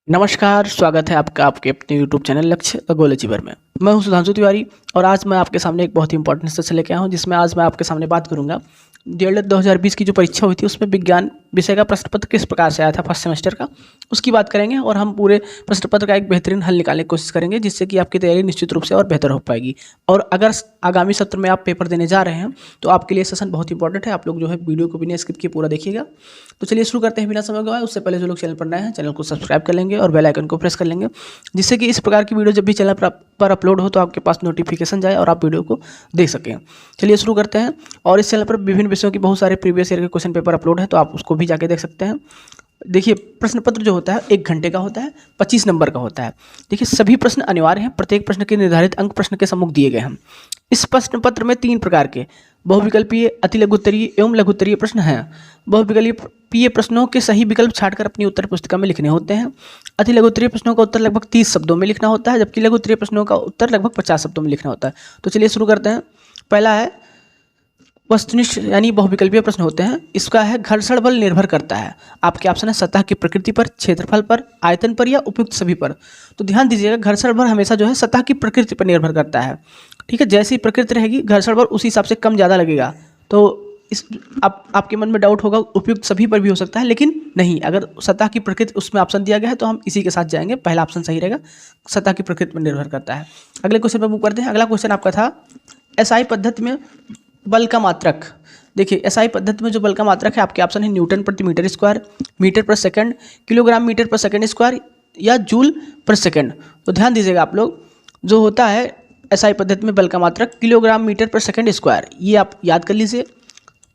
नमस्कार, स्वागत है आपका आपके अपने यूट्यूब चैनल लक्ष्य खगोल अचीवर में। मैं हूं सुधांशु तिवारी और आज मैं आपके सामने एक बहुत ही इंपॉर्टेंट सेशन लेके आया हूं, जिसमें आज मैं आपके सामने बात करूंगा डीएलएड 2020 की जो परीक्षा हुई थी उसमें विज्ञान विषय का प्रश्न पत्र किस प्रकार से आया था फर्स्ट सेमेस्टर का, उसकी बात करेंगे और हम पूरे प्रश्न पत्र का एक बेहतरीन हल निकालने की कोशिश करेंगे, जिससे कि आपकी तैयारी निश्चित रूप से और बेहतर हो पाएगी। और अगर आगामी सत्र में आप पेपर देने जा रहे हैं तो आपके लिए सेशन बहुत इंपॉर्टेंट है। आप लोग जो है वीडियो को बिना स्किप किए पूरा देखिएगा। तो चलिए शुरू करते हैं बिना समय गवाए। उससे पहले जो लोग चैनल पर नए हैं चैनल को सब्सक्राइब कर लेंगे और बेल आइकन को प्रेस कर लेंगे, जिससे कि इस प्रकार की वीडियो जब भी चैनल पर अपलोड हो तो आपके पास नोटिफिकेशन जाए और आप वीडियो को देख सकें। चलिए शुरू करते हैं। और इस चैनल पर विभिन्न विषयों की बहुत सारे प्रीवियस ईयर के क्वेश्चन पेपर अपलोड है, तो आप उसको भी जाके देख सकते हैं। देखिए, प्रश्न पत्र जो होता है 1 घंटे का होता है, 25 नंबर का होता है। देखिए, सभी प्रश्न अनिवार्य हैं। प्रत्येक प्रश्न के निर्धारित अंक प्रश्न के सम्मुख दिए गए हैं। इस प्रश्न पत्र में 3 प्रकार के बहुविकल्पीय, अति लघुत्तरीय एवं लघुत्तरीय प्रश्न हैं। बहुविकल्पीय प्रश्नों के सही विकल्प छांटकर अपनी उत्तर पुस्तिका में लिखने होते हैं। अति लघुत्तरीय प्रश्नों का उत्तर लगभग 30 शब्दों में लिखना होता है, जबकि लघुत्तरीय प्रश्नों का उत्तर लगभग 50 शब्दों में लिखना होता है। तो चलिए शुरू करते हैं। पहला है वस्तुनिष्ठ यानी बहुविकल्पीय प्रश्न होते हैं। इसका है घर्षण बल निर्भर करता है। आपके ऑप्शन है सतह की प्रकृति पर, क्षेत्रफल पर, आयतन पर या उपयुक्त सभी पर। तो ध्यान दीजिएगा, घर्षण बल हमेशा जो है सतह की प्रकृति पर निर्भर करता है। ठीक है, जैसी प्रकृति रहेगी घर्षण बल उसी हिसाब से कम ज़्यादा लगेगा। तो इस आपके मन में डाउट होगा उपयुक्त सभी पर भी हो सकता है, लेकिन नहीं, अगर सतह की प्रकृति उसमें ऑप्शन दिया गया है तो हम इसी के साथ जाएंगे। पहला ऑप्शन सही रहेगा, सतह की प्रकृति पर निर्भर करता है। अगले क्वेश्चन पर मूव करते हैं। अगला क्वेश्चन आपका था एसआई पद्धति में बल का मात्रक। देखिए, एसआई पद्धति में जो बल का मात्रक है, आपके ऑप्शन है न्यूटन प्रति मीटर स्क्वायर, मीटर पर सेकंड, किलोग्राम मीटर पर सेकंड स्क्वायर या जूल पर सेकंड। तो ध्यान दीजिएगा आप लोग, जो होता है एसआई पद्धति में बल का मात्रक किलोग्राम मीटर पर सेकंड स्क्वायर, ये आप याद कर लीजिए।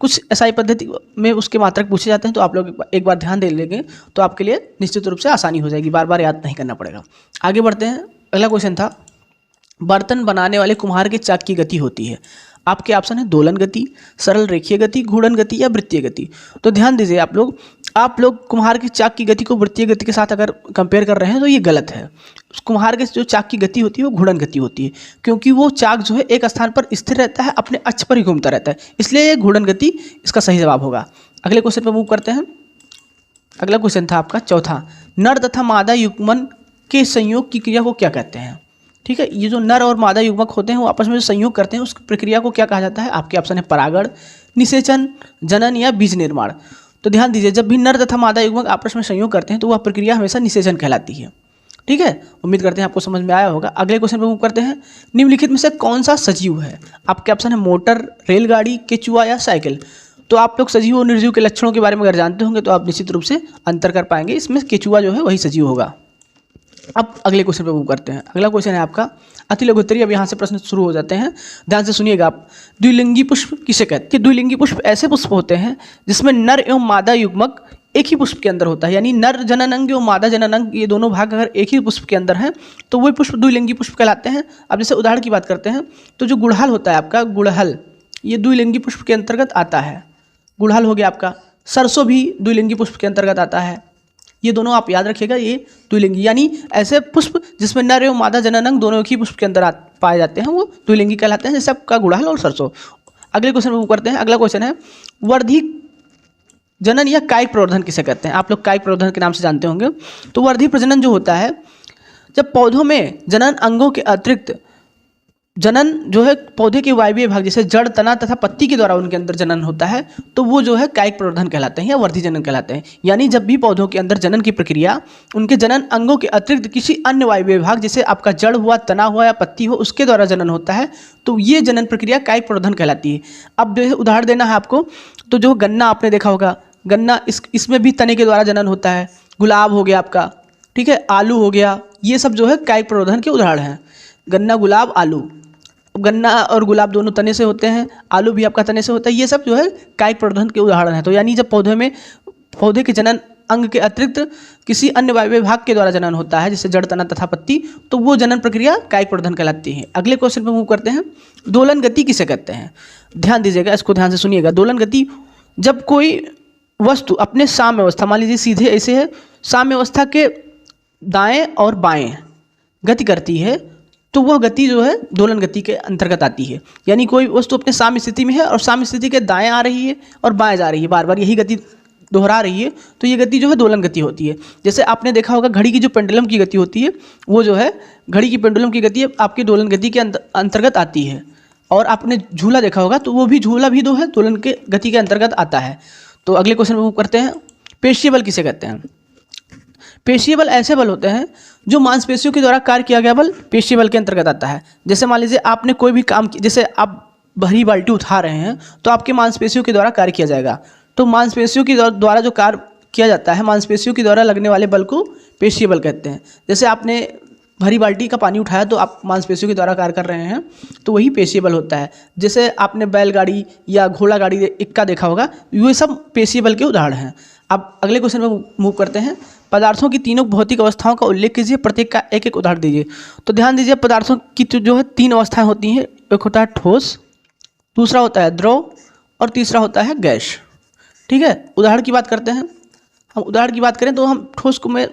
कुछ एसआई पद्धति में उसके मात्रक पूछे जाते हैं, तो आप लोग एक बार ध्यान दे लेंगे तो आपके लिए निश्चित रूप से आसानी हो जाएगी, बार बार याद नहीं करना पड़ेगा। आगे बढ़ते हैं। अगला क्वेश्चन था बर्तन बनाने वाले कुम्हार के चाक की गति होती है। आपके ऑप्शन है दोलन गति, सरल रेखीय गति, घूर्णन गति या वृत्तीय गति। तो ध्यान दीजिए आप लोग कुम्हार की चाक की गति को वृत्तीय गति के साथ अगर कंपेयर कर रहे हैं तो ये गलत है। कुम्हार के जो चाक की गति होती है वो घूर्णन गति होती है, क्योंकि वो चाक जो है एक स्थान पर स्थिर रहता है, अपने अक्ष पर ही घूमता रहता है, इसलिए ये घूर्णन गति इसका सही जवाब होगा। अगले क्वेश्चन पर मूव करते हैं। अगला क्वेश्चन था आपका चौथा, नर तथा मादा युग्मन के संयोग की क्रिया को क्या कहते हैं। ठीक है, ये जो नर और मादा युग्मक होते हैं वो आपस में जो संयोग करते हैं उस प्रक्रिया को क्या कहा जाता है। आपके ऑप्शन है परागण, निषेचन, जनन या बीज निर्माण। तो ध्यान दीजिए, जब भी नर तथा मादा युग्मक आपस में संयोग करते हैं तो वह प्रक्रिया हमेशा निषेचन कहलाती है। ठीक है, उम्मीद करते हैं आपको समझ में आया होगा। अगले क्वेश्चन पर मूव करते हैं। निम्नलिखित में से कौन सा सजीव है। आपके ऑप्शन है मोटर, रेलगाड़ी, केचुआ या साइकिल। तो आप लोग सजीव और निर्जीव के लक्षणों के बारे में अगर जानते होंगे तो आप निश्चित रूप से अंतर कर पाएंगे। इसमें केचुआ जो है वही सजीव होगा। अब अगले क्वेश्चन पे मूव करते हैं। अगला क्वेश्चन है आपका अति लघुत्तरीय। अब यहाँ से प्रश्न शुरू हो जाते हैं, ध्यान से सुनिएगा आप। द्विलिंगी पुष्प किसे कहते हैं। द्विलिंगी पुष्प ऐसे पुष्प होते हैं जिसमें नर एवं मादा युग्मक एक ही पुष्प के अंदर होता है, यानी नर जनन अंग एवं मादा जनन अंग ये दोनों भाग अगर एक ही पुष्प के अंदर हैं तो वही पुष्प द्विलिंगी पुष्प कहलाते हैं। अब जैसे उदाहरण की बात करते हैं तो जो गुड़हल होता है आपका, गुड़हल ये द्विलिंगी पुष्प के अंतर्गत आता है। गुड़हल हो गया आपका। सरसों भी द्विलिंगी पुष्प के अंतर्गत आता है। ये दोनों आप याद रखिएगा, ये द्विलिंगी यानी ऐसे पुष्प जिसमें नर एवं मादा जनन अंग दोनों एक ही पुष्प के अंदर पाए जाते हैं वो द्विलिंगी कहलाते हैं, जैसे आपका गुड़हल और सरसों। अगले क्वेश्चन में करते हैं। अगला क्वेश्चन है वर्धी जनन या कायिक प्रवर्धन किसे कहते हैं। आप लोग कायिक प्रवर्धन के नाम से जानते होंगे। तो वर्धी प्रजनन जो होता है, जब पौधों में जनन अंगों के अतिरिक्त जनन जो है पौधे के वायवीय भाग जैसे जड़, तना तथा पत्ती के द्वारा उनके अंदर जनन होता है, तो वो जो है कायिक प्रवर्धन कहलाते हैं या वर्धी जनन कहलाते हैं। यानी जब भी पौधों के अंदर जनन की प्रक्रिया उनके जनन अंगों के अतिरिक्त किसी अन्य वायवीय भाग जैसे आपका जड़ हुआ, तना हुआ या पत्ती हो उसके द्वारा जनन होता है, तो ये जनन प्रक्रिया कायिक प्रवर्धन कहलाती है। अब जो है उदाहरण देना है आपको, तो जो गन्ना आपने देखा होगा, गन्ना इसमें भी तने के द्वारा जनन होता है। गुलाब हो गया आपका, ठीक है, आलू हो गया, ये सब जो है कायिक प्रवर्धन के उदाहरण हैं। गन्ना, गुलाब, आलू। गन्ना और गुलाब दोनों तने से होते हैं, आलू भी आपका तने से होता है, ये सब जो है कायिक प्रवर्धन के उदाहरण हैं। तो यानी जब पौधे के जनन अंग के अतिरिक्त किसी अन्य वायवीय भाग के द्वारा जनन होता है जैसे जड़, तना तथा पत्ती, तो वो जनन प्रक्रिया कायिक प्रवर्धन कहलाती है। अगले क्वेश्चन पर मूव करते हैं। दोलन गति किसे कहते हैं। ध्यान दीजिएगा, इसको ध्यान से सुनिएगा। दोलन गति जब कोई वस्तु अपने साम्य अवस्था, मान लीजिए सीधे ऐसे है, साम्य अवस्था के दाएं और बाएं गति करती है तो वह गति जो है दोलन गति के अंतर्गत आती है। यानी कोई वस्तु अपने साम्य स्थिति में है और साम्य स्थिति के दाएं आ रही है और बाएं जा रही है, बार बार यही गति दोहरा रही है तो ये गति जो है दोलन गति होती है। जैसे आपने देखा होगा घड़ी की जो पेंडुलम की गति होती है वो जो है घड़ी की पेंडुलम की गति आपकी दोलन गति के अंतर्गत आती है। और आपने झूला देखा होगा तो वो भी झूला भी जो है दोलन के गति के अंतर्गत आता है। तो अगले क्वेश्चन में मूव करते हैं। पेशीय बल किसे कहते हैं? पेशीय बल ऐसे बल होते हैं जो मांसपेशियों के द्वारा कार्य किया गया बल पेशीय बल के अंतर्गत आता है। जैसे मान लीजिए आपने कोई भी काम, जैसे आप भारी बाल्टी उठा रहे हैं तो आपके मांसपेशियों के द्वारा कार्य किया जाएगा। तो मांसपेशियों के द्वारा जो कार्य किया जाता है, मांसपेशियों के द्वारा लगने वाले बल को पेशीय बल कहते हैं। जैसे आपने भारी बाल्टी का पानी उठाया तो आप मांसपेशियों के द्वारा कार्य कर रहे हैं, तो वही पेशीय बल होता है। जैसे आपने बैलगाड़ी या घोड़ा गाड़ी इक्का देखा होगा, ये सब पेशीय बल के उदाहरण हैं। अब अगले क्वेश्चन में मूव करते हैं। पदार्थों की तीनों भौतिक अवस्थाओं का उल्लेख कीजिए, प्रत्येक का एक एक उदाहरण दीजिए। तो ध्यान दीजिए, पदार्थों की जो है तीन अवस्थाएं होती हैं। एक होता है ठोस, दूसरा होता है द्रव और तीसरा होता है गैस। ठीक है, उदाहरण की बात करते हैं। हम उदाहरण की बात करें तो हम ठोस को में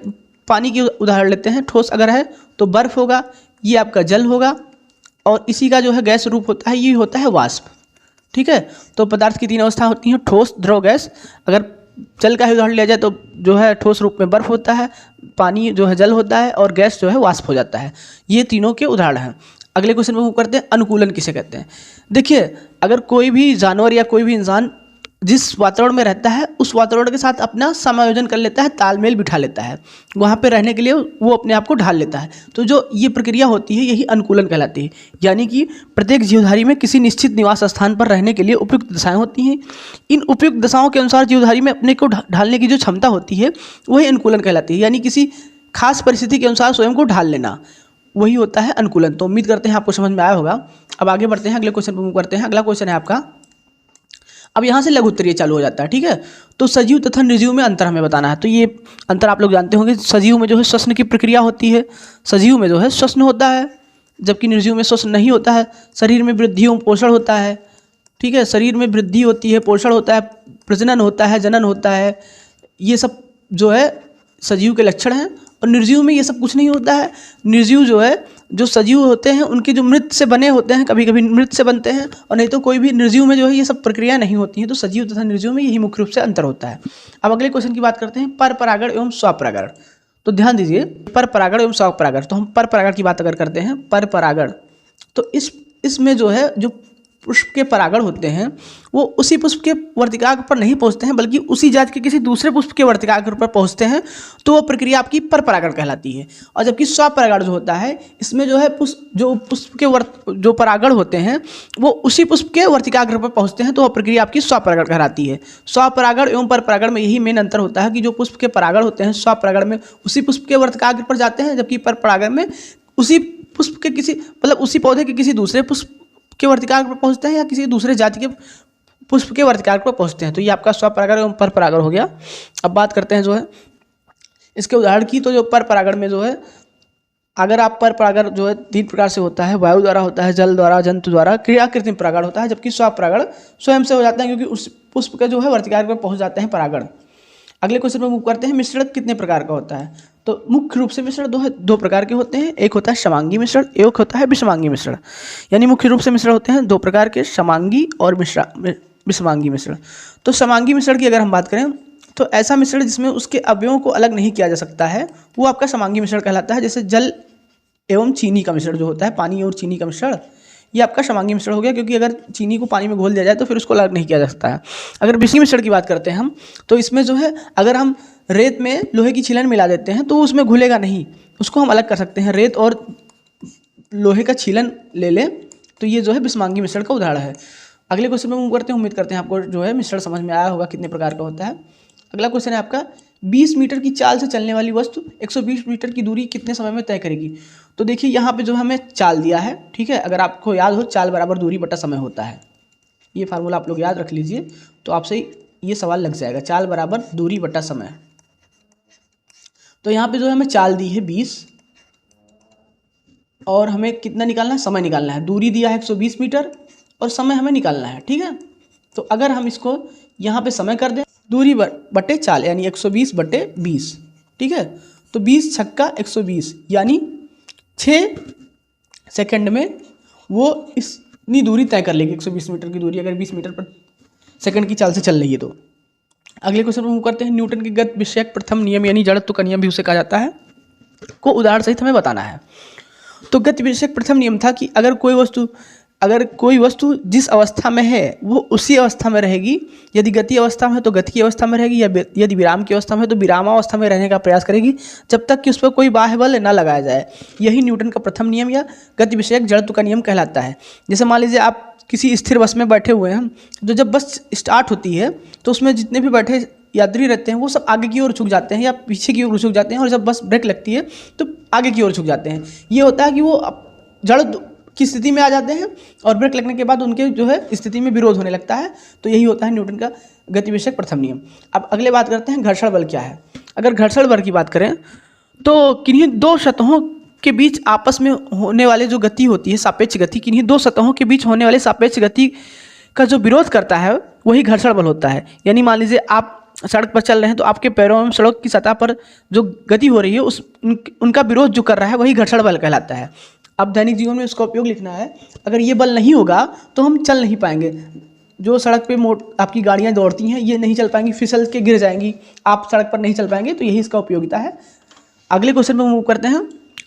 पानी की उदाहरण लेते हैं। ठोस अगर है तो बर्फ होगा, ये आपका जल होगा, और इसी का जो है गैस रूप होता है, ये होता है वाष्प। ठीक है, तो पदार्थ की तीन अवस्था होती हैं, ठोस, द्रव, गैस। अगर जल का ही उदाहरण लिया जाए तो जो है ठोस रूप में बर्फ होता है, पानी जो है जल होता है, और गैस जो है वाष्प हो जाता है। ये तीनों के उदाहरण हैं। अगले क्वेश्चन में मूव करते हैं। अनुकूलन किसे कहते हैं? देखिए, अगर कोई भी जानवर या कोई भी इंसान जिस वातावरण में रहता है उस वातावरण के साथ अपना समायोजन कर लेता है, तालमेल बिठा लेता है, वहाँ पे रहने के लिए वो अपने आप को ढाल लेता है, तो जो ये प्रक्रिया होती है यही अनुकूलन कहलाती है। यानी कि प्रत्येक जीवधारी में किसी निश्चित निवास स्थान पर रहने के लिए उपयुक्त दशाएं होती हैं। इन उपयुक्त दशाओं के अनुसार जीवधारी में अपने को ढालने की जो क्षमता होती है वही अनुकूलन कहलाती है। यानी किसी खास परिस्थिति के अनुसार स्वयं को ढाल लेना, वही होता है अनुकूलन। तो उम्मीद करते हैं आपको समझ में आया होगा। अब आगे बढ़ते हैं, अगले क्वेश्चन पर मूव करते हैं। अगला क्वेश्चन है आपका, अब यहाँ से लघु उत्तरीय चालू हो जाता है। ठीक है, तो सजीव तथा निर्जीव में अंतर हमें बताना है। तो ये अंतर आप लोग जानते होंगे। सजीव में जो है श्वसन की प्रक्रिया होती है, सजीव में जो है श्वसन होता है, जबकि निर्जीव में श्वसन नहीं होता है। शरीर में वृद्धि एवं पोषण होता है। ठीक है, शरीर में वृद्धि होती है, पोषण होता है, प्रजनन होता है, जनन होता है, ये सब जो है सजीव के लक्षण हैं। और निर्जीव में ये सब कुछ नहीं होता है। निर्जीव जो है, जो सजीव होते हैं उनके जो मृत से बने होते हैं, कभी कभी मृत से बनते हैं, और नहीं तो कोई भी निर्जीव में जो है ये सब प्रक्रिया नहीं होती है। तो सजीव तथा निर्जीव में यही मुख्य रूप से अंतर होता है। अब अगले क्वेश्चन की बात करते हैं, पर परागण एवं स्वपरागण। तो ध्यान दीजिए, पर परागण एवं स्वपरागण। तो हम पर परागण की बात अगर करते हैं, पर परागण, तो इसमें जो है जो पुष्प के परागण होते हैं वो उसी पुष्प के वर्तिकाग्र पर नहीं पहुंचते हैं, बल्कि उसी जात के किसी दूसरे पुष्प के वर्तिकाग्र पर पहुंचते हैं, तो वो प्रक्रिया आपकी पर परागण कहलाती है। और जबकि स्वपरागण जो होता है, इसमें जो है पुष्प के जो परागण होते हैं वो उसी पुष्प के वर्तिकाग्र पर पहुंचते हैं, तो वह प्रक्रिया आपकी स्वपरागण कहलाती है। स्वपरागण एवं पर परागण में यही मेन अंतर होता है कि जो पुष्प के परागण होते हैं स्वपरागण में उसी पुष्प के वर्तिकाग्र पर जाते हैं, जबकि पर परागण में उसी पुष्प के किसी मतलब उसी पौधे के किसी दूसरे पुष्प के वर्तिकाग्र पर पहुंचते हैं या किसी दूसरे जाति के पुष्प के वर्तिकाग्र पर पहुंचते हैं। तो ये आपका स्वपरागण एवं पर परागण हो गया। अब बात करते हैं जो है इसके उदाहरण की। तो जो पर परागण में जो है, अगर आप पर परागण जो है तीन प्रकार से होता है, वायु द्वारा होता है, जल द्वारा, जंतु द्वारा, क्रिया कृत्रिम परागण होता है। जबकि स्वपरागण स्वयं से हो जाता है, क्योंकि उस पुष्प के जो है वर्तिकाग्र पर पहुंच जाते हैं परागण। अगले क्वेश्चन पर मूव करते हैं। मिश्रण कितने प्रकार का होता है? तो मुख्य रूप से मिश्रण दो प्रकार के होते हैं। एक होता है समांगी मिश्रण, एक होता है विषमांगी मिश्रण। यानी मुख्य रूप से मिश्रण होते हैं दो प्रकार के, समांगी और विषमांगी मिश्रण। तो समांगी मिश्रण की अगर हम बात करें तो ऐसा मिश्रण जिसमें उसके अवयवों को अलग नहीं किया जा सकता है, वो आपका समांगी मिश्रण कहलाता है। जैसे जल एवं चीनी का मिश्रण जो होता है, पानी और चीनी का मिश्रण, ये आपका समांगी मिश्रण हो गया, क्योंकि अगर चीनी को पानी में घोल दिया जाए तो फिर उसको अलग नहीं किया जा सकता है। अगर विषमी मिश्रण की बात करते हैं हम, तो इसमें जो है अगर हम रेत में लोहे की छीलन मिला देते हैं तो उसमें घुलेगा नहीं, उसको हम अलग कर सकते हैं। रेत और लोहे का छीलन ले लें तो ये जो है विषमांगी मिश्रण का उदाहरण है। अगले क्वेश्चन में मूव करते हैं। उम्मीद करते हैं आपको जो है मिश्रण समझ में आया होगा कितने प्रकार का होता है। अगला क्वेश्चन है आपका, 20 मीटर की चाल से चलने वाली वस्तु 120 मीटर की दूरी कितने समय में तय करेगी? तो देखिए यहाँ पे जो हमें चाल दिया है, ठीक है, अगर आपको याद हो चाल बराबर दूरी बटा समय होता है, ये फार्मूला आप लोग याद रख लीजिए तो आपसे ये सवाल लग जाएगा, चाल बराबर दूरी बटा समय। तो यहाँ पे जो है हमें चाल दी है 20 और हमें कितना निकालना है, समय निकालना है। दूरी दिया है 120 मीटर और समय हमें निकालना है। ठीक है, तो अगर हम इसको यहाँ पे समय कर दें, दूरी बटे चाल यानी 120 बटे 20। ठीक है, तो 20 छक्का 120 यानी 6 सेकंड में वो इतनी दूरी तय कर लेगी। 120 मीटर की दूरी अगर 20 मीटर पर सेकंड की चाल से चल रही है तो अगले क्वेश्चन पर मूव करते हैं। न्यूटन के गति विषयक प्रथम नियम यानी जड़त्व का नियम भी उसे कहा जाता है को उदाहरण सहित हमें बताना है। तो गति विषयक प्रथम नियम था कि अगर कोई वस्तु जिस अवस्था में है वो उसी अवस्था में रहेगी। यदि गति अवस्था में है तो गति की अवस्था में रहेगी, या यदि विराम की अवस्था में है तो विरामावस्था में रहने का प्रयास करेगी जब तक कि उस पर कोई बाह्य बल न लगाया जाए। यही न्यूटन का प्रथम नियम या गति विषयक जड़त्व का नियम कहलाता है। जैसे मान लीजिए आप किसी स्थिर बस में बैठे हुए हैं, तो जब बस स्टार्ट होती है तो उसमें जितने भी बैठे यात्री रहते हैं वो सब आगे की ओर झुक जाते हैं या पीछे की ओर झुक जाते हैं, और जब बस ब्रेक लगती है तो आगे की ओर झुक जाते हैं। ये होता है कि वो जड़ की स्थिति में आ जाते हैं और ब्रेक लगने के बाद उनके जो है स्थिति में विरोध होने लगता है। तो यही होता है न्यूटन का गति विषयक प्रथम नियम। अब अगले बात करते हैं घर्षण बल क्या है। अगर घर्षण बल की बात करें तो किन्हीं दो सतहों के बीच आपस में होने वाले जो गति होती है सापेक्ष गति, किन्हीं दो सतहों के बीच होने वाले सापेक्ष गति का जो विरोध करता है वही घर्षण बल होता है। यानी मान लीजिए आप सड़क पर चल रहे हैं तो आपके पैरों में सड़क की सतह पर जो गति हो रही है उनका विरोध जो कर रहा है वही घर्षण बल कहलाता है। अब दैनिक जीवन में इसका उपयोग लिखना है। अगर ये बल नहीं होगा तो हम चल नहीं पाएंगे। जो सड़क पे आपकी गाड़ियाँ दौड़ती हैं ये नहीं चल पाएंगी, फिसल के गिर जाएंगी, आप सड़क पर नहीं चल पाएंगे। तो यही इसका उपयोगिता है। अगले क्वेश्चन पर मूव करते हैं।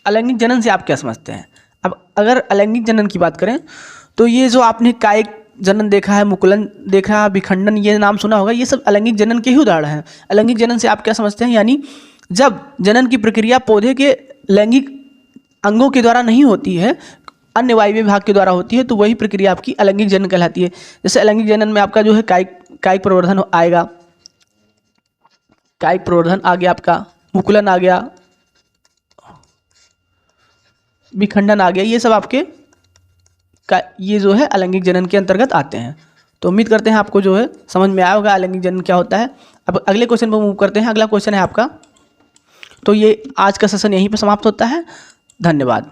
अलैंगिक जनन से आप क्या समझते हैं। अब अगर अलैंगिक जनन की बात करें तो ये जो आपने कायिक जनन देखा है, मुकुलन देखा है, विखंडन ये नाम सुना होगा, ये सब अलैंगिक जनन के ही उदाहरण हैं। अलैंगिक जनन से आप क्या समझते हैं, यानी जब जनन की प्रक्रिया पौधे के लैंगिक अंगों के द्वारा नहीं होती है, अन्य वायवीय भाग के द्वारा होती है, तो वही प्रक्रिया आपकी अलैंगिक जनन कहलाती है। जैसे अलैंगिक जनन में आपका जो है कायिक प्रवर्धन आएगा, कायिक प्रवर्धन आ गया, आपका मुकुलन आ गया, विखंडन आ गया, ये सब आपके ये जो है अलैंगिक जनन के अंतर्गत आते हैं। तो उम्मीद करते हैं आपको जो है समझ में आया होगा अलैंगिक जनन क्या होता है। अब अगले क्वेश्चन पर मूव करते हैं। अगला क्वेश्चन है आपका, तो ये आज का सेशन यहीं पर समाप्त होता है। धन्यवाद।